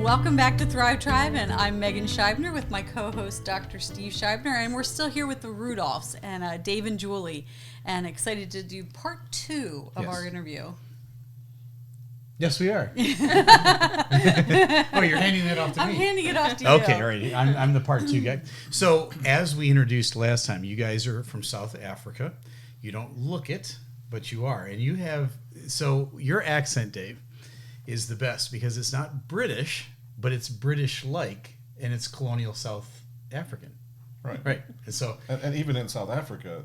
Welcome back to Thrive Tribe, and I'm Megan Scheibner with my co-host Dr. Steve Scheibner, and we're still here with the Rudolphs and Dave and Julie, and excited to do part 2 of our interview. Yes, we are. Oh, you're handing it off to me. I'm handing it off to you. Okay, all right. I'm the part 2 guy. So, as we introduced last time, you guys are from South Africa. You don't look it, but you are. And you have, so your accent, Dave, is the best because it's not British, but it's British-like, and it's colonial South African. Right. Right. And so, and even in South Africa,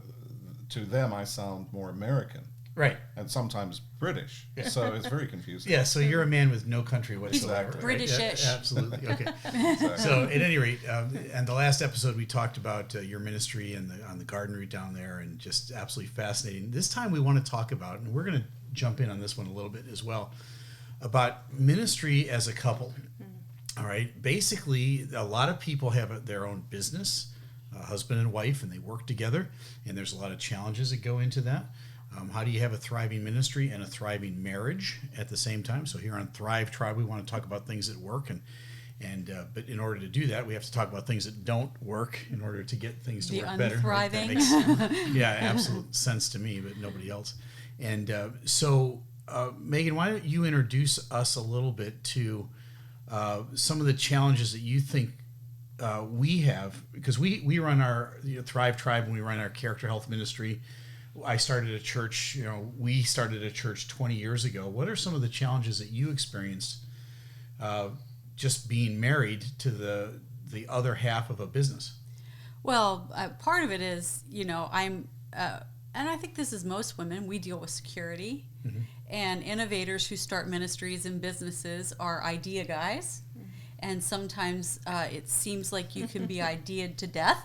to them, I sound more American. right. And sometimes British. Yeah. So it's very confusing. Yeah, so you're a man with no country whatsoever. Exactly. Right? British-ish. Yeah, absolutely. Okay. Exactly. So at any rate, and the last episode we talked about your ministry and on the garden route down there, and just absolutely fascinating. This time we want to talk about, and we're going to jump in on this one a little bit as well, about ministry as a couple. All right. Basically, a lot of people have their own business, husband and wife, and they work together, and there's a lot of challenges that go into that. How do you have a thriving ministry and a thriving marriage at the same time? So here on Thrive Tribe, we want to talk about things that work, but in order to do that, we have to talk about things that don't work in order to get things to work better. Right? That makes, absolute sense to me, but nobody else. And so, Megan, why don't you introduce us a little bit to some of the challenges that you think we have, because we run our Thrive Tribe and we run our character health ministry. I started a church, we started a church 20 years ago. What are some of the challenges that you experienced just being married to the other half of a business? Well, part of it is, I'm, and I think this is most women, we deal with security. Mm-hmm. And innovators who start ministries and businesses are idea guys. And sometimes it seems like you can be ideaed to death.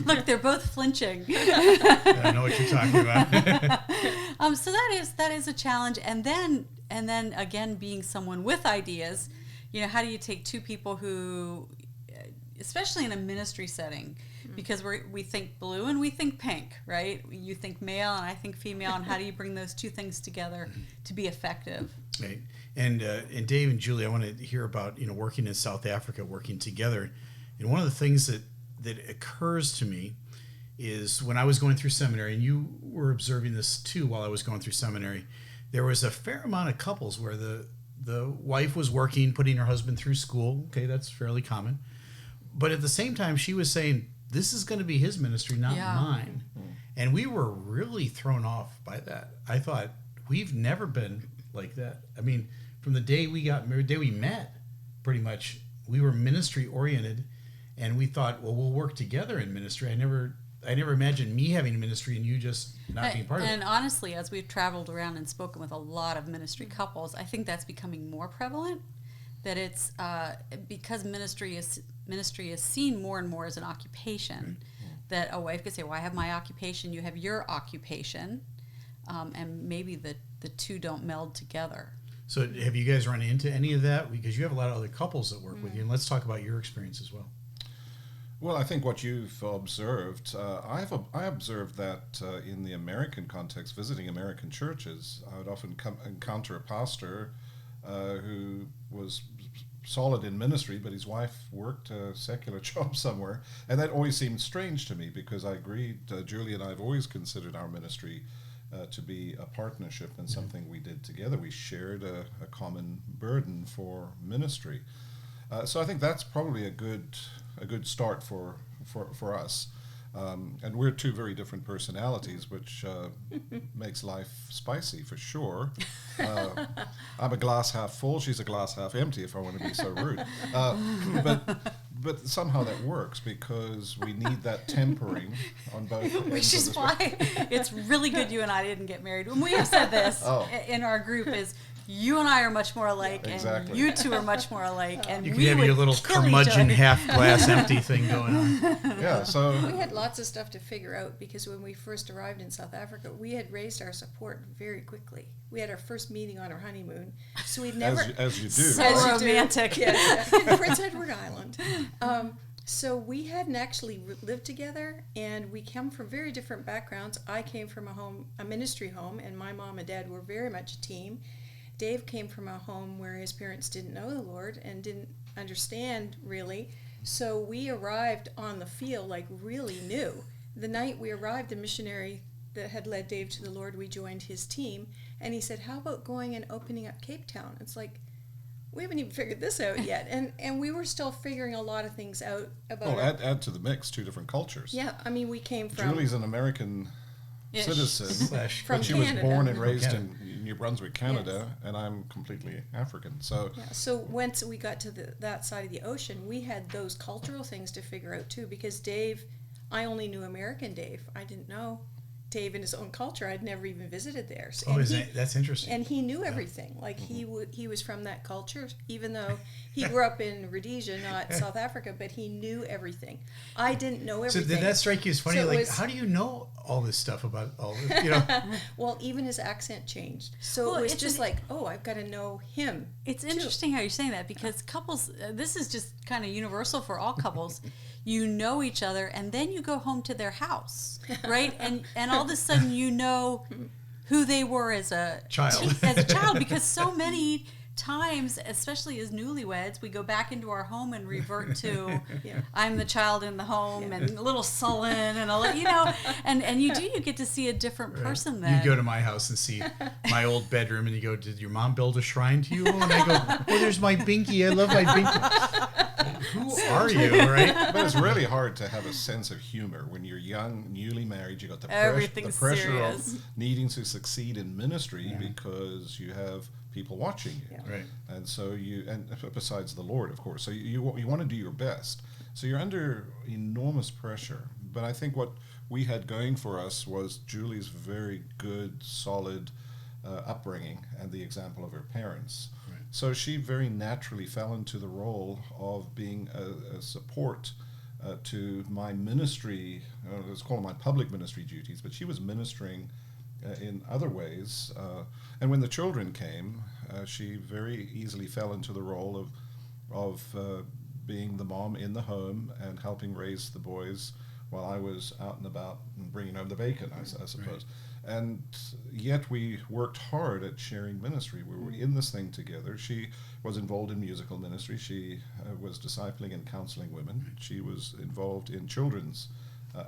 Look, they're both flinching. I know what you're talking about. So that is a challenge. And then again, being someone with ideas, how do you take two people who, especially in a ministry setting, because we think blue and we think pink, right? You think male and I think female, and how do you bring those two things together to be effective? Right. And Dave and Julie, I want to hear about working in South Africa, working together. And one of the things that occurs to me is when I was going through seminary, and you were observing this too while I was going through seminary, there was a fair amount of couples where the wife was working, putting her husband through school. Okay, that's fairly common. But at the same time, she was saying, this is going to be his ministry, not mine. Mm-hmm. And we were really thrown off by that. I thought, we've never been like that. I mean, from the day we got married, the day we met, pretty much, we were ministry oriented, and we thought, well, we'll work together in ministry. I never imagined me having a ministry and you just not being part of it. And honestly, as we've traveled around and spoken with a lot of ministry couples, I think that's becoming more prevalent. That it's because ministry is seen more and more as an occupation. Mm-hmm. That a wife could say, well, I have my occupation, you have your occupation, and maybe the two don't meld together. So have you guys run into any of that? Because you have a lot of other couples that work with you, and let's talk about your experience as well. Well, I think what you've observed, I observed that in the American context, visiting American churches, I would often encounter a pastor who was solid in ministry, but his wife worked a secular job somewhere. And that always seemed strange to me because I agreed, Julie and I have always considered our ministry to be a partnership and something we did together. We shared a common burden for ministry. So I think that's probably a good start for us. And we're two very different personalities, which makes life spicy for sure. I'm a glass half full, she's a glass half empty, if I want to be so rude. But somehow that works because we need that tempering on both ends. Which is why it's really good you and I didn't get married. When we have said this in our group is, you and I are much more alike, and you two are much more alike, and you can have your little curmudgeon half glass empty thing going on. Yeah, so we had lots of stuff to figure out because when we first arrived in South Africa, we had raised our support very quickly. We had our first meeting on our honeymoon, so we'd never as you do. So romantic. Yeah, in Prince Edward Island. So we hadn't actually lived together, and we come from very different backgrounds. I came from a ministry home, and my mom and dad were very much a team. Dave came from a home where his parents didn't know the Lord and didn't understand really. So we arrived on the field like really new. The night we arrived, the missionary that had led Dave to the Lord, we joined his team, and he said, how about going and opening up Cape Town? It's like, we haven't even figured this out yet. And we were still figuring a lot of things out about add to the mix 2 different cultures. Yeah, I mean, we came from... Julie's an American citizen, from but she Canada. was born and raised in New Brunswick, Canada, and I'm completely African. So so once we got to that side of the ocean, we had those cultural things to figure out too, because Dave, I only knew American Dave. I didn't know Dave in his own culture. I'd never even visited there. So, that's interesting. And he knew everything. Like he was from that culture, even though he grew up in Rhodesia, not South Africa, but he knew everything. I didn't know everything. So did that strike you as funny? So how do you know all this stuff about all this? Well, even his accent changed. So it was just like, oh, I've got to know him. It's interesting how you're saying that, because couples, this is just kind of universal for all couples. You know each other, and then you go home to their house, right? And all of a sudden you know who they were as a child, because so many times, especially as newlyweds, we go back into our home and revert to I'm the child in the home and a little sullen and and you get to see a different person then. You go to my house and see my old bedroom, and you go, did your mom build a shrine to you? And I go, oh, there's my binky. I love my binky. Who are you, right? But it's really hard to have a sense of humor when you're young, newly married. You got the pressure serious. of needing to succeed in ministry because you have people watching you, right? And so and besides the Lord, of course, so you want to do your best. So you're under enormous pressure. But I think what we had going for us was Julie's very good, solid upbringing and the example of her parents. Right. So she very naturally fell into the role of being a support to my ministry, let's call them my public ministry duties, but she was ministering in other ways. And when the children came, she very easily fell into the role of being the mom in the home and helping raise the boys while I was out and about and bringing home the bacon, I suppose. Right. And yet we worked hard at sharing ministry. We were in this thing together. She was involved in musical ministry. She was discipling and counseling women. She was involved in children's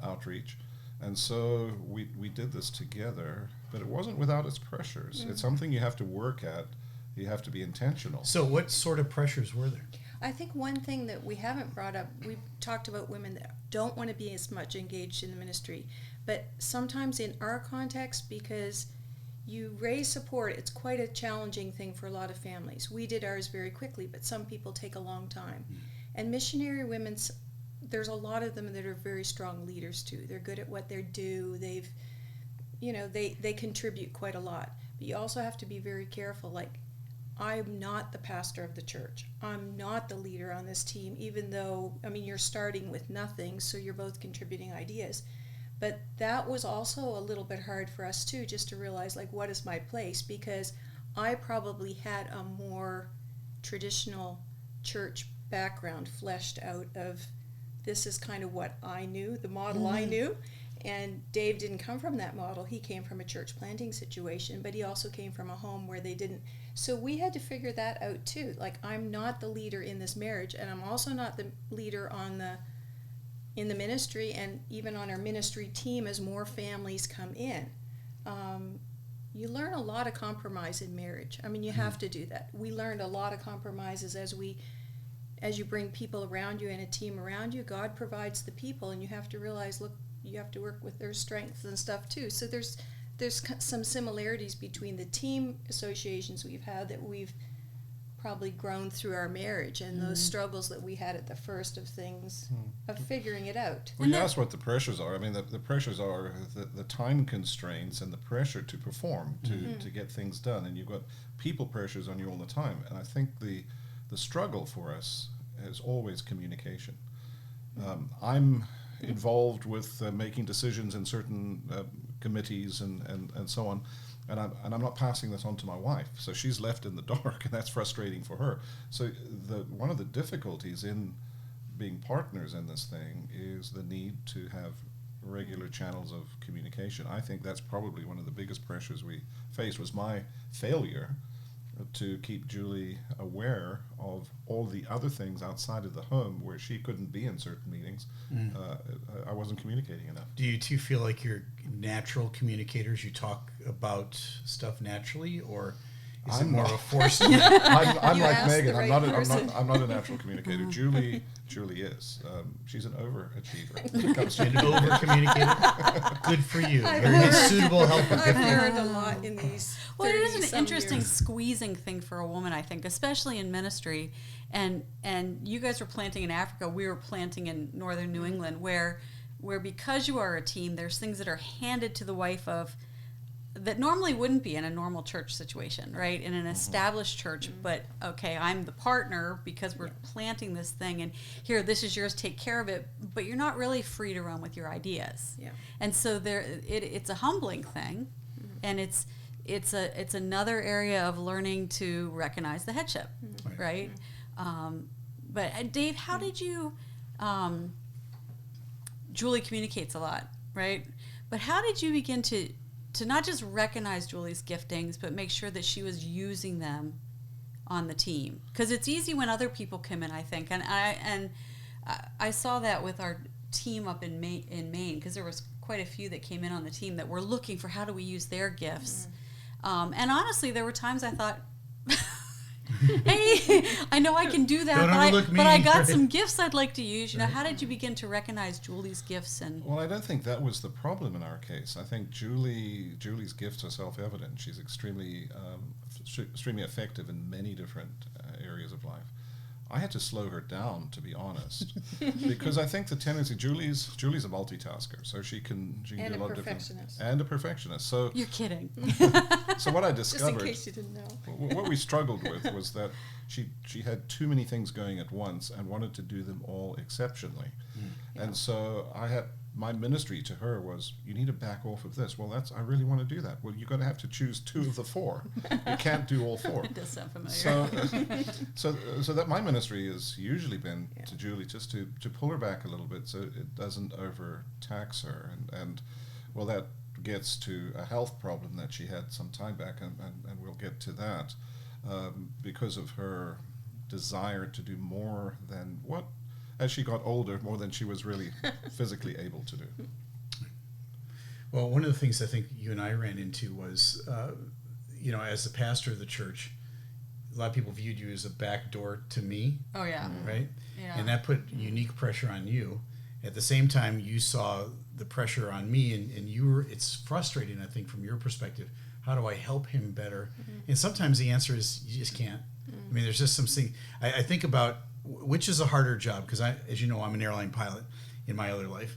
outreach. And so we did this together, but it wasn't without its pressures. It's something you have to work at. You have to be intentional. So what sort of pressures were there? I think one thing that we haven't brought up, we've talked about women that don't want to be as much engaged in the ministry, but sometimes in our context, because you raise support, it's quite a challenging thing for a lot of families. We did ours very quickly, but some people take a long time. And missionary women, there's a lot of them that are very strong leaders too. They're good at what they do. They contribute quite a lot. But you also have to be very careful. Like, I'm not the pastor of the church. I'm not the leader on this team, even though, you're starting with nothing, so you're both contributing ideas. But that was also a little bit hard for us too, just to realize, like, what is my place? Because I probably had a more traditional church background fleshed out of, this is kind of what I knew, the model I knew. And Dave didn't come from that model. He came from a church planting situation, but he also came from a home where they didn't. So we had to figure that out too. Like, I'm not the leader in this marriage, and I'm also not the leader in the ministry, and even on our ministry team as more families come in. You learn a lot of compromise in marriage. You have to do that. We learned a lot of compromises as you bring people around you and a team around you. God provides the people, and you have to realize, look, you have to work with their strengths and stuff too. So there's some similarities between the team associations we've had that we've probably grown through our marriage, and those struggles that we had at the first of things, of figuring it out. Well, you asked what the pressures are. The pressures are the time constraints and the pressure to perform, to get things done. And you've got people pressures on you all the time. And I think the struggle for us is always communication. I'm involved with making decisions in certain committees and so on, and I'm not passing this on to my wife, so she's left in the dark, and that's frustrating for her. So one of the difficulties in being partners in this thing is the need to have regular channels of communication. I think that's probably one of the biggest pressures we faced, was my failure to keep Julie aware of all the other things outside of the home where she couldn't be in certain meetings. I wasn't communicating enough. Do you two feel like you're natural communicators? You talk about stuff naturally, or is it I'm more not. of a force? I'm You like asked Megan. the I'm right not. person. I'm not a natural communicator. Julie is. She's an overachiever when it comes to An over communicator? Good for you. I've You're a learned- suitable helper. I've Good for you. learned a lot in these. Well, it is an 30-some interesting years. squeezing thing for a woman, I think, especially in ministry. And you guys were planting in Africa, we were planting in northern New England, where because you are a team, there's things that are handed to the wife of that normally wouldn't be in a normal church situation, right? In an established church, but okay, I'm the partner because we're planting this thing, and here, this is yours, take care of it. But you're not really free to run with your ideas, and so it's a humbling thing, and it's another area of learning to recognize the headship, right? But Dave, how did you? Julie communicates a lot, right? But how did you begin to not just recognize Julie's giftings, but make sure that she was using them on the team? Because it's easy when other people come in, I think, and I saw that with our team up in Maine, because there was quite a few that came in on the team that were looking for how do we use their gifts. And honestly, there were times I thought, hey, I know I can do that, Don't overlook me, but I got right? some gifts I'd like to use. How did you begin to recognize Julie's gifts? And Well, I don't think that was the problem in our case. I think Julie's gifts are self-evident. She's extremely effective in many different areas of life. I had to slow her down, to be honest, because I think the tendency Julie's a multitasker, so she can do And a a lot of different perfectionist. and a perfectionist. So you're kidding. so what I Just in discovered, case you didn't know. what we struggled with was that she had too many things going at once and wanted to do them all exceptionally. And so my ministry to her was, you need to back off of this. Well, I really want to do that. Well, you're going to have to choose 2 of the 4. You can't do all 4. It does sound familiar. So that my ministry has usually been to Julie just to pull her back a little bit so it doesn't overtax her. And well, that gets to a health problem that she had some time back, and we'll get to that, because of her desire to do more than what, as she got older, more than she was really physically able to do. Well, one of the things I think you and I ran into was, as the pastor of the church, a lot of people viewed you as a backdoor to me, Oh yeah. right? Yeah. And that put unique pressure on you. At the same time, you saw the pressure on me, and it's frustrating, I think, from your perspective. How do I help him better? And sometimes the answer is you just can't. I mean, there's just something. I think about which is a harder job, because as you know, I'm an airline pilot in my other life.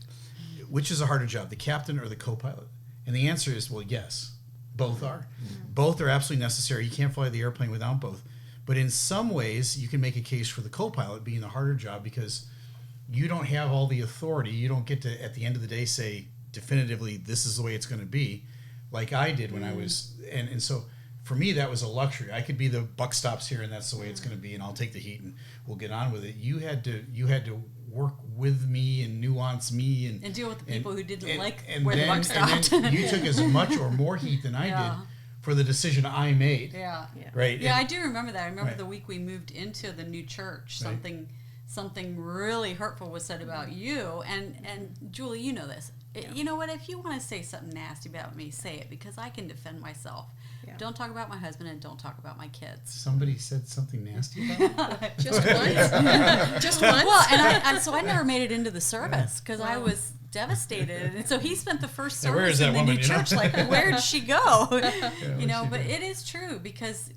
Which is a harder job, the captain or the co-pilot? And the answer is, well, yes, both are. Both are absolutely necessary. You can't fly the airplane without both. But in some ways, you can make a case for the co-pilot being the harder job, because you don't have all the authority. You don't get to, at the end of the day, say definitively, this is the way it's going to be, like I did when I was, and so for me, that was a luxury. I could be the buck stops here, and that's the way it's going to be, and I'll take the heat, and we'll get on with it. You had to work with me and nuance me and deal with the people who didn't like and where the then, buck stopped. And then you took as much or more heat than I Yeah. did for the decision I made. Yeah. Right. Yeah, And- I do remember that. I remember Right. the week we moved into the new church, Right. something really hurtful was said about you. And Julie, you know this. You know what? If you want to say something nasty about me, say it, because I can defend myself. Yeah. Don't talk about my husband, and don't talk about my kids. Somebody said something nasty about me? Just once? Just once? Well, and so I never made it into the service because I Wow. was devastated. And so he spent the first Yeah, where service is in that the woman, new you know? church. Like, where'd she go? where'd But she go? it is true because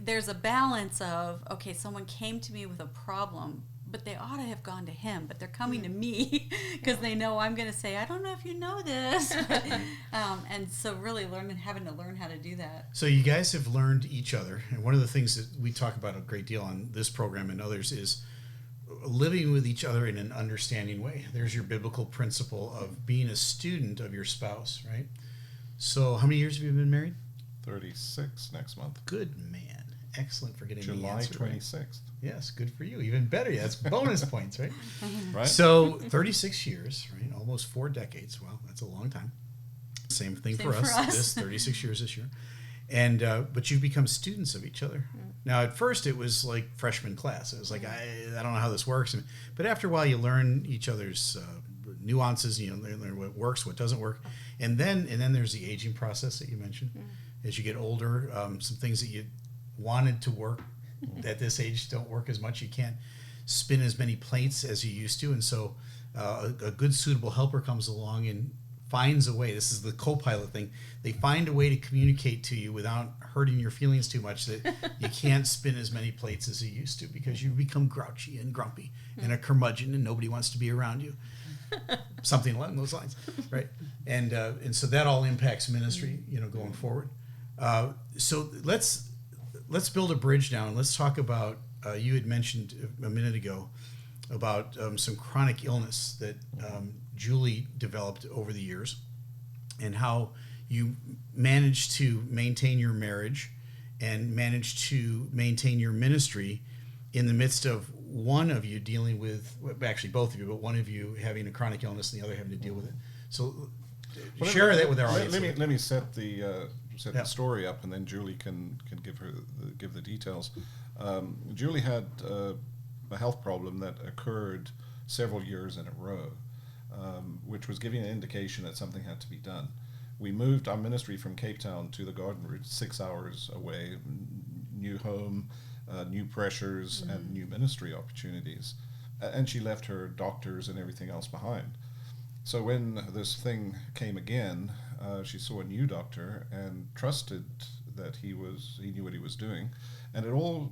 there's a balance of, okay, someone came to me with a problem, but they ought to have gone to him, but they're coming to me because they know I'm going to say, I don't know if you know this. And so really having to learn how to do that. So you guys have learned each other, and one of the things that we talk about a great deal on this program and others is living with each other in an understanding way. There's your biblical principle of being a student of your spouse, right? So how many years have you been married? 36 next month. Good man. Excellent for getting the July answer right. 26th. Yes, good for you. Even better. Yeah, that's bonus points, right? Right? So 36 years, right? Almost 4 decades. Well, that's a long time. Same thing Same for for us. us. This 36 years this year. And but you've become students of each other. Now, at first, it was like freshman class. It was like I don't know how this works, but after a while, you learn each other's nuances. You know, learn what works, what doesn't work, and then there's the aging process that you mentioned. As you get older, some things that you wanted to work at this age don't work as much. You can't spin as many plates as you used to, and so a good suitable helper comes along and finds a way. This is the co-pilot thing. They find a way to communicate to you without hurting your feelings too much, that you can't spin as many plates as you used to, because you become grouchy and grumpy and a curmudgeon and nobody wants to be around you. Something along those lines, right? And so that all impacts ministry, you know, going forward. So let's build a bridge now, and let's talk about, you had mentioned a minute ago about some chronic illness that Julie developed over the years, and how you managed to maintain your marriage and managed to maintain your ministry in the midst of one of you dealing with, well, actually both of you, but one of you having a chronic illness and the other having to deal with it. So share that with our audience. Let me set the story up, and then Julie can give the details. Julie had a health problem that occurred several years in a row, which was giving an indication that something had to be done. We moved our ministry from Cape Town to the Garden Route, 6 hours away, new home, new pressures, and new ministry opportunities. And she left her doctors and everything else behind. So when this thing came again, she saw a new doctor and trusted that he knew what he was doing. And it all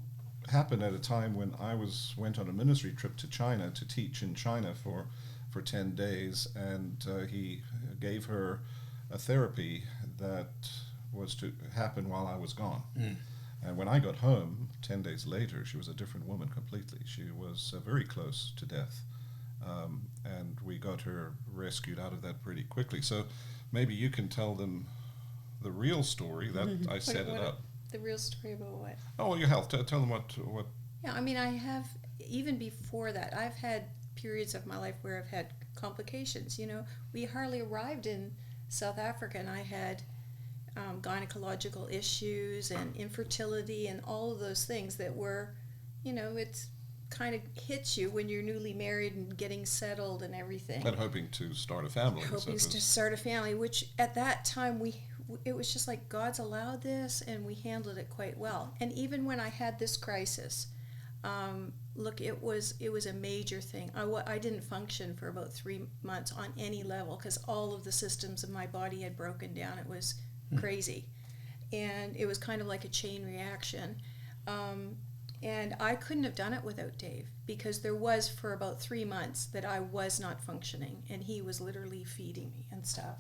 happened at a time when I went on a ministry trip to China to teach in China for 10 days, and he gave her a therapy that was to happen while I was gone. And when I got home 10 days later, she was a different woman completely. She was very close to death, and we got her rescued out of that pretty quickly. So maybe you can tell them the real story that I set it up. The real story about what? Oh, well, your health. Tell them what. Yeah, I mean, I have, even before that, I've had periods of my life where I've had complications. You know, we hardly arrived in South Africa, and I had gynecological issues and infertility and all of those things that were, you know, it's kind of hits you when you're newly married and getting settled and everything. And hoping to start a family. Hoping to start a family, which at that time it was just like, God's allowed this, and we handled it quite well. And even when I had this crisis, look, it was a major thing. I didn't function for about 3 months on any level, because all of the systems of my body had broken down. It was crazy. And it was kind of like a chain reaction. And I couldn't have done it without Dave, because there was for about 3 months that I was not functioning, and he was literally feeding me and stuff.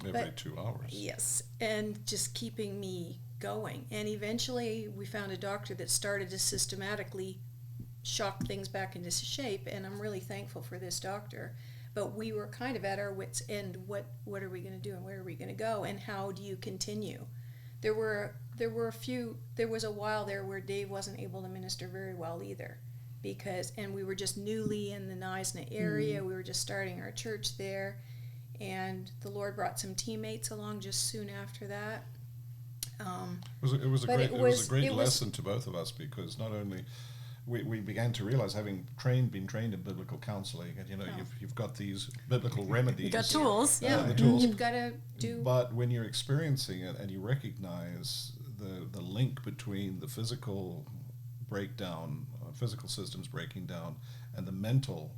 Every 2 hours. Yes, and just keeping me going. And eventually we found a doctor that started to systematically shock things back into shape, and I'm really thankful for this doctor. But we were kind of at our wits' end. What are we going to do, and where are we going to go, and how do you continue? There was a while there where Dave wasn't able to minister very well either, and we were just newly in the Neisner area. We were just starting our church there, and the Lord brought some teammates along just soon after that. It was a great lesson to both of us, because not only we began to realize, having been trained in biblical counseling, and you know, you've got these biblical remedies. You got tools. The tools. You've got to do. But when you're experiencing it and you recognize the link between the physical breakdown, physical systems breaking down, and the mental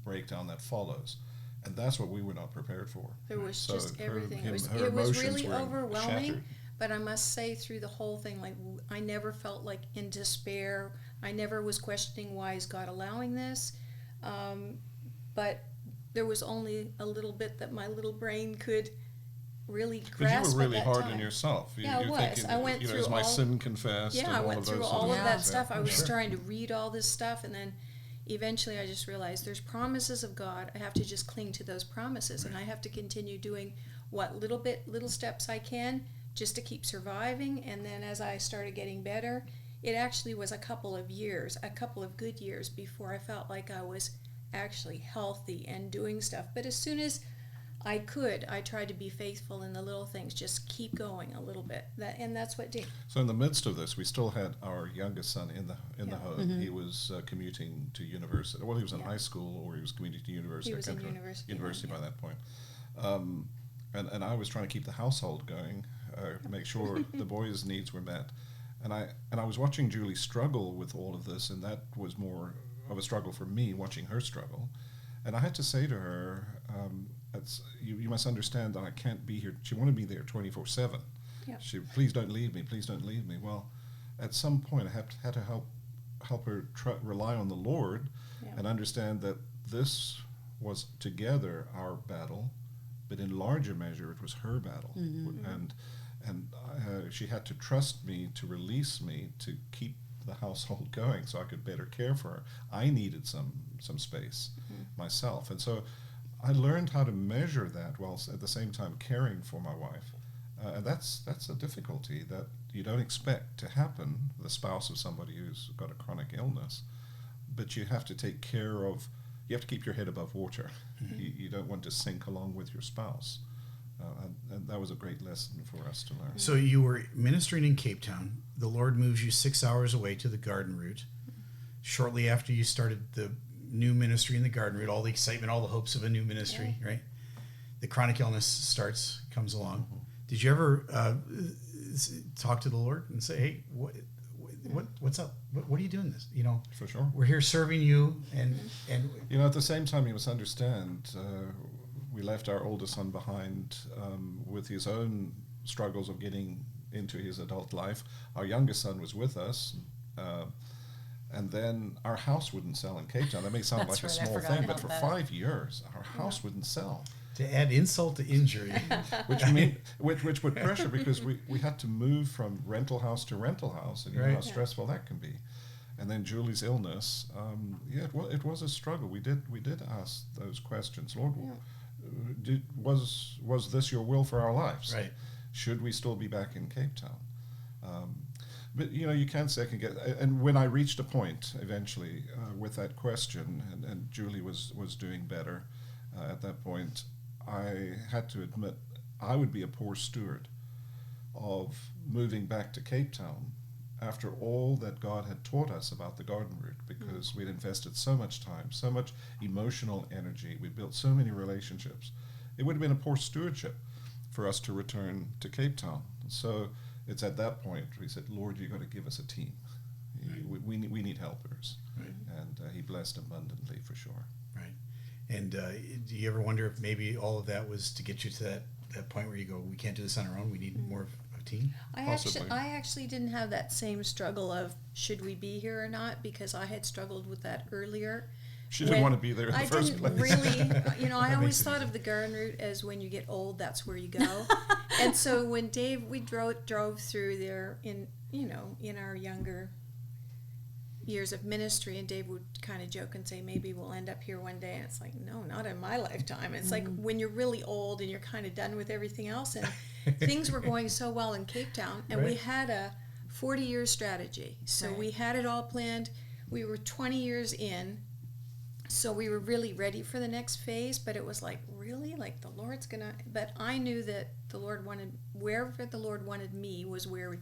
breakdown that follows. And that's what we were not prepared for. There was just everything. It was really overwhelming. Shattered. But I must say, through the whole thing, like, I never felt like in despair. I never was questioning, why is God allowing this? But there was only a little bit that my little brain could really grasp. Because you were really at that hard time. on yourself. I was. Thinking, I went through is my sin confessed? Yeah, I went through all of that stuff. I was Sure. trying to read all this stuff, and then eventually I just realized there's promises of God. I have to just cling to those promises, and I have to continue doing what little steps I can, just to keep surviving. And then as I started getting better, it actually was a couple of good years before I felt like I was actually healthy and doing stuff. But as soon as I tried to be faithful in the little things, just keep going a little bit. And that's what Dave. So in the midst of this, we still had our youngest son in the Yeah. home. Mm-hmm. He was commuting to university. Well, he was in Yeah. high school, or he was commuting to university. He was I in can't remember. university By then, that point. And I was trying to keep the household going, make sure the boys' needs were met. And I was watching Julie struggle with all of this, and that was more of a struggle for me, watching her struggle. And I had to say to her, you must understand that I can't be here. She wanted me there 24/7. Yeah. Please don't leave me. Please don't leave me. Well, at some point, I had to help her rely on the Lord, Yeah. and understand that this was together our battle, but in larger measure, it was her battle, and she had to trust me to release me to keep the household going, so I could better care for her. I needed some space myself, and so I learned how to measure that while at the same time caring for my wife, and that's a difficulty that you don't expect to happen, the spouse of somebody who's got a chronic illness, but you have to take care of. You have to keep your head above water. You don't want to sink along with your spouse. And that was a great lesson for us to learn. So you were ministering in Cape Town. The Lord moves you 6 hours away to the garden route. Shortly after you started the new ministry in the garden route, all the excitement, all the hopes of a new ministry, right? The chronic illness comes along. Did you ever talk to the Lord and say, hey, what's up? What are you doing this? For sure. We're here serving you, and at the same time, you must understand, we left our oldest son behind with his own struggles of getting into his adult life. Our youngest son was with us, and then our house wouldn't sell in Cape Town. That may sound That's like a right, I small forgot thing, but about for that. 5 years, our house wouldn't sell. to add insult to injury. Which put pressure, because we had to move from rental house to rental house, and you know Right. how stressful that can be. And then Julie's illness, it was a struggle. We did ask those questions. Lord, was this your will for our lives? Right. Should we still be back in Cape Town? But you can't second guess. And when I reached a point eventually with that question, and Julie was doing better at that point, I had to admit I would be a poor steward of moving back to Cape Town after all that God had taught us about the garden route, because we'd invested so much time, so much emotional energy, we built so many relationships. It would have been a poor stewardship for us to return to Cape Town. So it's at that point we said, Lord, you've got to give us a team. Right. We need helpers. Right. And he blessed abundantly, for sure. Right. And do you ever wonder if maybe all of that was to get you to that point where you go, we can't do this on our own, we need more of a team? Possibly. I actually didn't have that same struggle of should we be here or not, because I had struggled with that earlier. She didn't want to be there in the first didn't place. really, I That always makes it thought easy. of the garden route as when you get old, that's where you go. And so when we drove through there in our younger years of ministry, and Dave would kind of joke and say, maybe we'll end up here one day. And it's like, no, not in my lifetime. It's like when you're really old and you're kind of done with everything else. And things were going so well in Cape Town, and we Right. had a 40-year strategy. So Right. we had it all planned. We were 20 years in. So we were really ready for the next phase, but it was like, really? Like the Lord's gonna, but I knew that the Lord wherever the Lord wanted me was where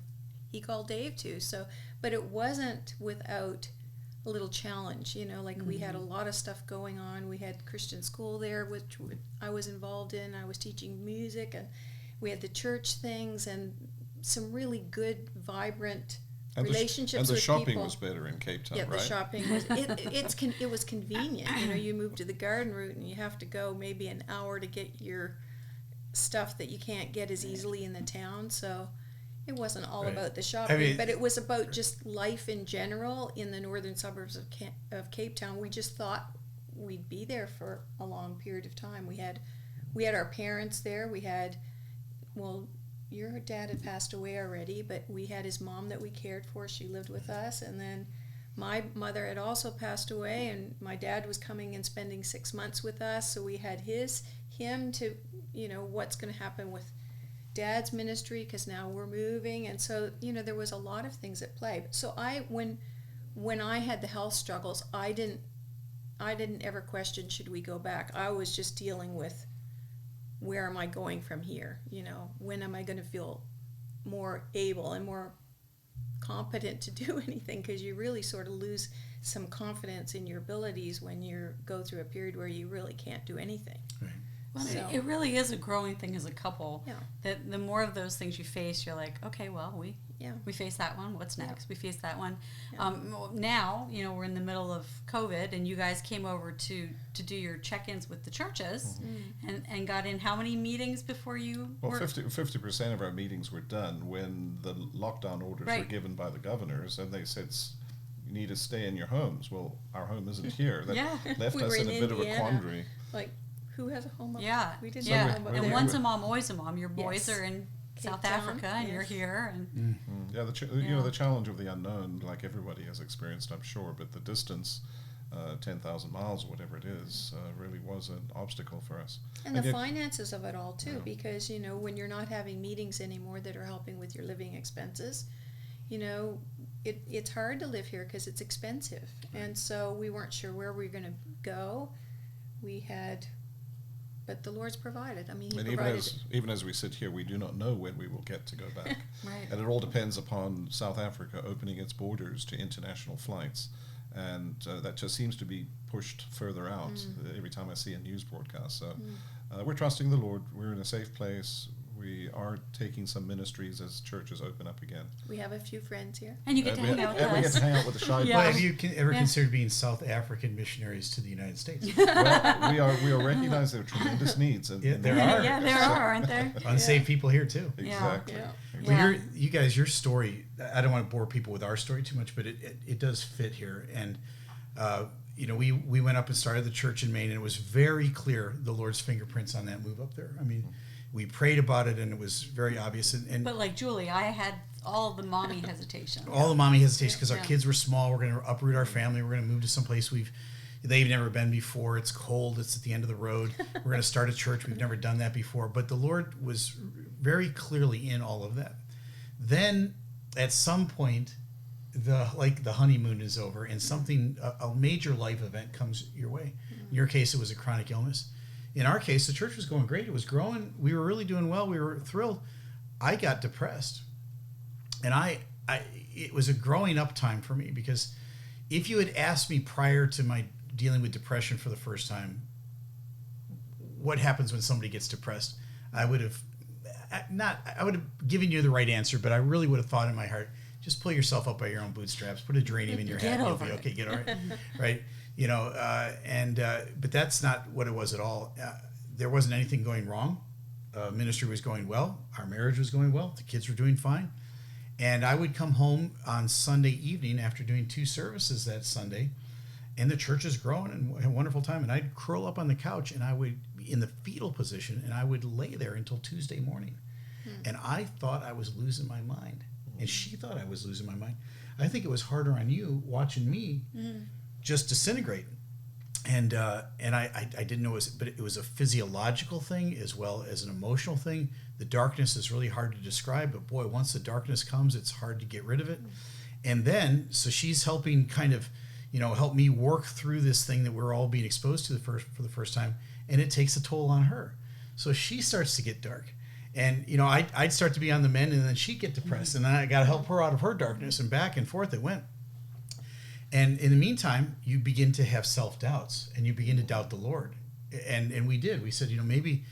he called Dave to. So, but it wasn't without a little challenge, we had a lot of stuff going on. We had Christian school there, which I was involved in. I was teaching music, and we had the church things and some really good, vibrant relationships and the with shopping people. was better in Cape Town, Yeah, right? the shopping was it was convenient. You move to the garden route and you have to go maybe an hour to get your stuff that you can't get as easily in the town. So it wasn't all Right. about the shopping, mean- but it was about just life in general in the northern suburbs of Cape Town. We just thought we'd be there for a long period of time. We had our parents there. We had, your dad had passed away already, but we had his mom that we cared for. She lived with us, and then my mother had also passed away, and my dad was coming and spending 6 months with us. So we had him to, what's going to happen with Dad's ministry, because now we're moving, and so there was a lot of things at play. So when I had the health struggles, I didn't ever question should we go back. I was just dealing with where am I going from here? When am I going to feel more able and more competent to do anything? Because you really sort of lose some confidence in your abilities when you go through a period where you really can't do anything. Right. Well, So- it really is a growing thing as a couple. Yeah. That the more of those things you face, you're like, okay, well, we face that one. What's next? Yeah. We face that one. Yeah. Now, we're in the middle of COVID, and you guys came over to do your check-ins with the churches, and got in how many meetings before you? Well, were 50% of our meetings were done when the lockdown orders were Right. given by the governors, and they said, you need to stay in your homes. Well, our home isn't here. That Yeah. left We us were in a in bit of a Indiana. quandary. Like, who has a home up? Yeah, We didn't yeah. have a home up And there. once a mom, always a mom. Your boys Yes. are in Cape South Town, Africa, and you're yes. here, and Yeah, the challenge of the unknown, like everybody has experienced, I'm sure, but the distance, 10,000 miles or whatever it is, really was an obstacle for us. And the yet- finances of it all too, Yeah. because when you're not having meetings anymore that are helping with your living expenses, it's hard to live here because it's expensive. And so we weren't sure where we were going to go. But the Lord's provided. I mean, He And provided. even as we sit here, we do not know when we will get to go back. right. And it all depends upon South Africa opening its borders to international flights. And that just seems to be pushed further out every time I see a news broadcast. So we're trusting the Lord. We're in a safe place. We are taking some ministries as churches open up again. We have a few friends here. And you get to hang out with And we get us. to hang out with the shy Yeah. Well, boys. have you ever Yeah. considered being South African missionaries to the United States? Well, we are recognize there are tremendous needs. In Yeah, there in are. Yeah, there are, aren't there? Unsaved people here too. Exactly. Yeah. Well, Yeah. you guys, your story, I don't want to bore people with our story too much, but it does fit here. And, we went up and started the church in Maine, and it was very clear the Lord's fingerprints on that move up there. I mean, we prayed about it, and it was very obvious. And But like Julie, I had all the mommy hesitation. all the mommy hesitation because our Yeah. kids were small. We're going to uproot our family. We're going to move to some place they've never been before. It's cold. It's at the end of the road. We're going to start a church. We've never done that before. But the Lord was very clearly in all of that. Then at some point, the honeymoon is over, and a major life event comes your way. In your case, it was a chronic illness. In our case, the church was going great. It was growing. We were really doing well. We were thrilled. I got depressed, and it was a growing up time for me, because if you had asked me prior to my dealing with depression for the first time, what happens when somebody gets depressed, I would have given you the right answer, but I really would have thought in my heart, just pull yourself up by your own bootstraps, put a geranium in your Get hat, you'll over be it. okay, get all right, right? But that's not what it was at all. There wasn't anything going wrong. Ministry was going well. Our marriage was going well. The kids were doing fine. And I would come home on Sunday evening after doing 2 services that Sunday, and the church is growing and a wonderful time. And I'd curl up on the couch, and I would be in the fetal position, and I would lay there until Tuesday morning. And I thought I was losing my mind, and she thought I was losing my mind. I think it was harder on you watching me just disintegrate. And I didn't know but it was a physiological thing as well as an emotional thing. The darkness is really hard to describe, but boy, once the darkness comes, it's hard to get rid of it. And then, so she's helping kind of, help me work through this thing that we're all being exposed to for the first time, and it takes a toll on her. So she starts to get dark. And, I'd start to be on the mend, and then she'd get depressed, and then I got to help her out of her darkness, and back and forth it went. And in the meantime, you begin to have self-doubts, and you begin to doubt the Lord. And we did. We said, maybe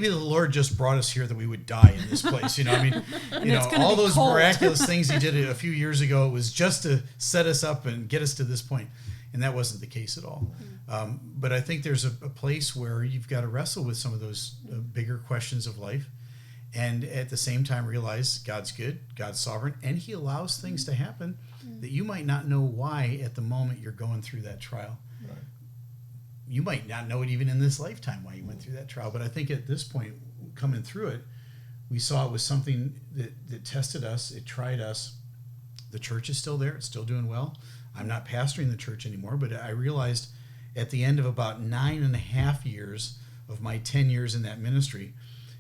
the Lord just brought us here that we would die in this place. it's gonna all be those cold. miraculous things He did a few years ago, it was just to set us up and get us to this point. And that wasn't the case at all. But I think there's a place where you've got to wrestle with some of those bigger questions of life. And at the same time realize God's good, God's sovereign, and He allows things to happen that you might not know why at the moment you're going through that trial. Right. You might not know it even in this lifetime why you went through that trial. But I think at this point, coming through it, we saw it was something that tested us, it tried us. The church is still there, it's still doing well. I'm not pastoring the church anymore, but I realized at the end of about 9.5 years of my 10 years in that ministry,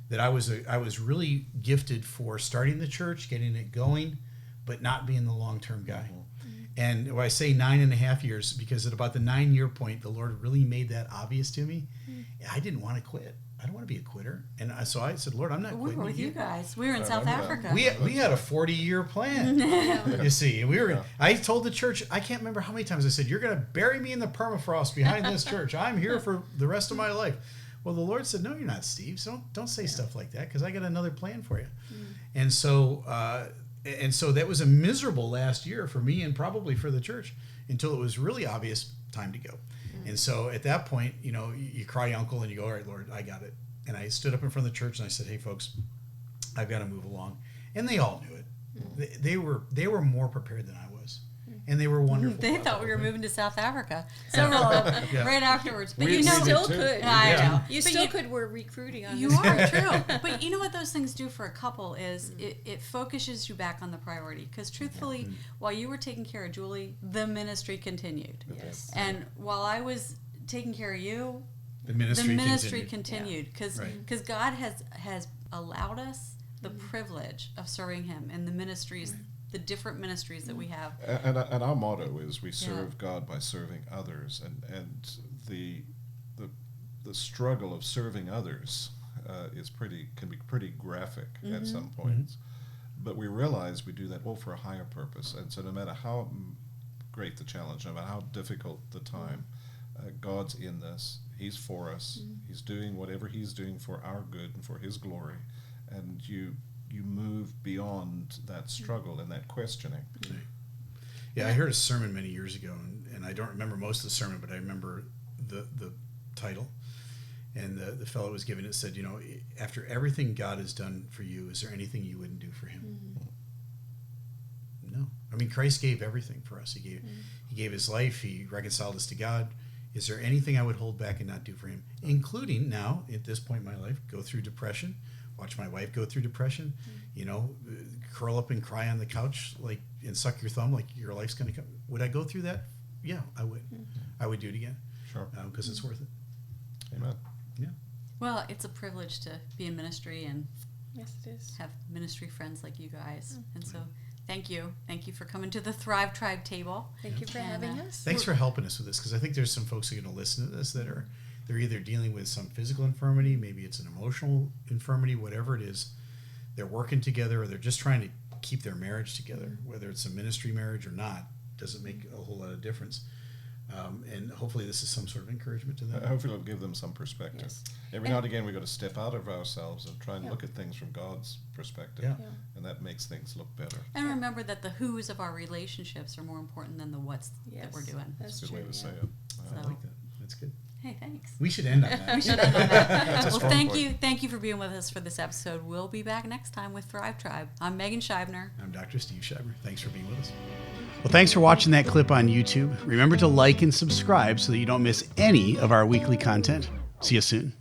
that I was really gifted for starting the church, getting it going, but not being the long-term guy. And when I say 9.5 years, because at about the 9-year point, the Lord really made that obvious to me. I didn't want to quit. I don't want to be a quitter. And so I said, Lord, I'm not We quitting. were with you guys. We were in South remember that. Africa. We had a 40-year plan. You see, we were. Yeah. I told the church, I can't remember how many times I said, "You're going to bury me in the permafrost behind this church. I'm here for the rest of my life." Well, the Lord said, "No, you're not, Steve. So don't say stuff like that, because I got another plan for you." And so that was a miserable last year for me and probably for the church until it was really obvious time to go. And so at that point, you cry uncle and you go, "All right, Lord, I got it." And I stood up in front of the church and I said, "Hey, folks, I've got to move along." And they all knew it. They were more prepared than I was, and they were wonderful. They thought we were moving to South Africa. Several of them right afterwards. But We you know, did still too. could. I Yeah. know. You But still could. We're recruiting on You this. are true. But you know what those things do for a couple is it focuses you back on the priority. Because truthfully, while you were taking care of Julie, the ministry continued. Yes. And while I was taking care of you, The the ministry, ministry continued. continued. Because Right. God has allowed us the privilege of serving Him in the ministries, the different ministries that we have. And our motto is we serve God by serving others, and the struggle of serving others can be pretty graphic at some points. But we realize we do that all for a higher purpose, and so no matter how great the challenge, no matter how difficult the time, God's in this. He's for us. He's doing whatever He's doing for our good and for His glory, and you move beyond that struggle and that questioning. Yeah, I heard a sermon many years ago, and I don't remember most of the sermon, but I remember the title. And the fellow was giving it said, after everything God has done for you, is there anything you wouldn't do for Him? No. I mean, Christ gave everything for us. He gave His life. He reconciled us to God. Is there anything I would hold back and not do for Him? Including now, at this point in my life, go through depression, watch my wife go through depression, curl up and cry on the couch and suck your thumb like your life's going to come. Would I go through that? Yeah, I would. I would do it again. Sure. Because it's worth it. Amen. Yeah. Well, it's a privilege to be in ministry and Yes, it is. have ministry friends like you guys. And so thank you. Thank you for coming to the Thrive Tribe table. Thank you for And, having us. Thanks for helping us with this, because I think there's some folks who are going to listen to this that they're either dealing with some physical infirmity, maybe it's an emotional infirmity, whatever it is. They're working together, or they're just trying to keep their marriage together, whether it's a ministry marriage or not, doesn't make a whole lot of difference. And hopefully this is some sort of encouragement to them. Hopefully it'll give them some perspective. Yes. Every now and again we've got to step out of ourselves and try and Yeah. look at things from God's perspective. Yeah. Yeah. And that makes things look better. And remember that the who's of our relationships are more important than the what's that we're doing. That's That's a good true. way to say yeah. it. I like that. That's good. Hey, thanks. We should end on that. We should end on that. That's a Well, strong thank point. you. Thank you for being with us for this episode. We'll be back next time with Thrive Tribe. I'm Megan Scheibner. I'm Dr. Steve Scheibner. Thanks for being with us. Well, thanks for watching that clip on YouTube. Remember to like and subscribe so that you don't miss any of our weekly content. See you soon.